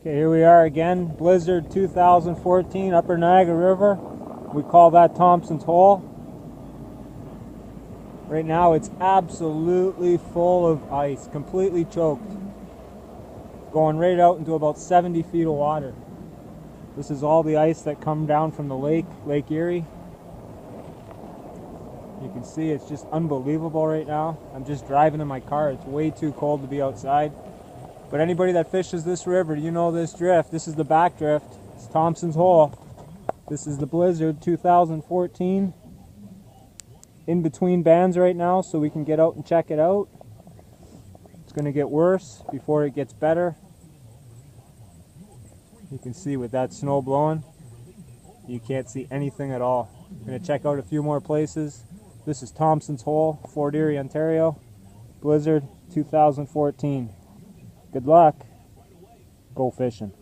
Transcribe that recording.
Okay, here we are again, Blizzard 2014, Upper Niagara River. We call that Thompson's Hole. Right now it's absolutely full of ice, completely choked. Going right out into about 70 feet of water. This is all the ice that come down from the lake, Lake Erie. You can see it's just unbelievable right now. I'm just driving in my car. It's way too cold to be outside. But anybody that fishes this river, you know this drift. This is the back drift. It's Thompson's Hole. This is the Blizzard 2014. In between bands right now, so we can get out and check it out. It's going to get worse before it gets better. You can see with that snow blowing, you can't see anything at all. I'm going to check out a few more places. This is Thompson's Hole, Fort Erie, Ontario. Blizzard 2014. Good luck. Go fishing.